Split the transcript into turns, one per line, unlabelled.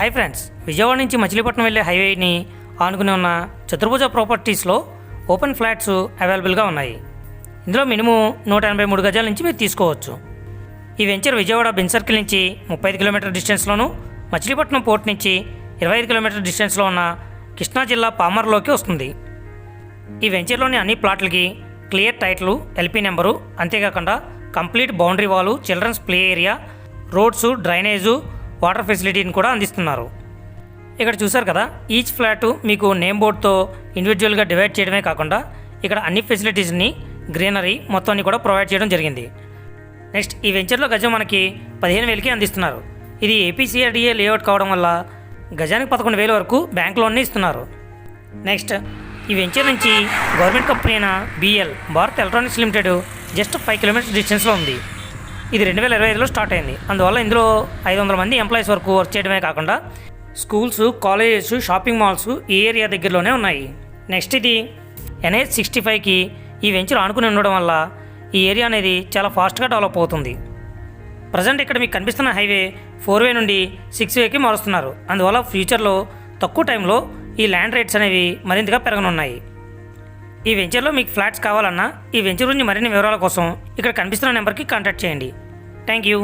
Hi friends, Vijayawada నుంచి మచిలీపట్నం వెళ్ళే హైవేని ఆనుకుని ఉన్న చతుర్భుజ ప్రాపర్టీస్లో ఓపెన్ ఫ్లాట్స్ అవైలబుల్గా ఉన్నాయి. ఇందులో మినిమం 183 గజాల నుంచి మీరు తీసుకోవచ్చు. ఈ వెంచర్ విజయవాడ బెంజ్ సర్కిల్ నుంచి 35 కిలోమీటర్ డిస్టెన్స్లోను, మచిలీపట్నం పోర్ట్ నుంచి 25 కిలోమీటర్ డిస్టెన్స్లో ఉన్న కృష్ణా జిల్లా పామర్లోకి వస్తుంది. ఈ వెంచర్లోని అన్ని ప్లాట్లకి క్లియర్ టైటిల్, ఎల్పీ నెంబరు, అంతేకాకుండా complete boundary wall, children's play area, roads, drainage, water ఫెసిలిటీని కూడా అందిస్తున్నారు. ఇక్కడ చూసారు కదా, ఈచ్ ఫ్లాట్ మీకు నేమ్ బోర్డ్తో ఇండివిజువల్గా డివైడ్ చేయడమే కాకుండా ఇక్కడ అన్ని ఫెసిలిటీస్ని, గ్రీనరీ మొత్తాన్ని కూడా ప్రొవైడ్ చేయడం జరిగింది. నెక్స్ట్, ఈ వెంచర్లో గజం మనకి 15,000కి అందిస్తున్నారు. ఇది ఏపీసీఆర్డీఏ లేఅవుట్ కావడం వల్ల గజానికి 11,000 వరకు బ్యాంక్ లోన్ని ఇస్తున్నారు. నెక్స్ట్, ఈ వెంచర్ నుంచి గవర్నమెంట్ కంపెనీ అయిన BL Bharat electronics limited just 5 kilometres డిస్టెన్స్లో ఉంది. ఇది 2025లో స్టార్ట్ అయింది. అందువల్ల ఇందులో 500 మంది ఎంప్లాయీస్ వరకు వర్క్ చేయడమే కాకుండా స్కూల్స్, కాలేజెస్, షాపింగ్ మాల్స్ ఈ ఏరియా దగ్గరలోనే ఉన్నాయి. నెక్స్ట్, ఇది NH 65కి ఈ వెంచర్ ఆనుకుని ఉండడం వల్ల ఈ ఏరియా అనేది చాలా ఫాస్ట్గా డెవలప్ అవుతుంది. ప్రజెంట్ ఇక్కడ మీకు కనిపిస్తున్న హైవే 4 నుండి 6 మారుస్తున్నారు. అందువల్ల ఫ్యూచర్లో తక్కువ టైంలో ఈ ల్యాండ్ రేట్స్ అనేవి మరింతగా పెరగనున్నాయి. ఈ వెంచర్లో మీకు ఫ్లాట్స్ కావాలన్నా ఈ వెంచర్ గురించి మరిన్ని వివరాల కోసం ఇక్కడ కనిపిస్తున్న నెంబర్కి కాంటాక్ట్ చేయండి. Thank you.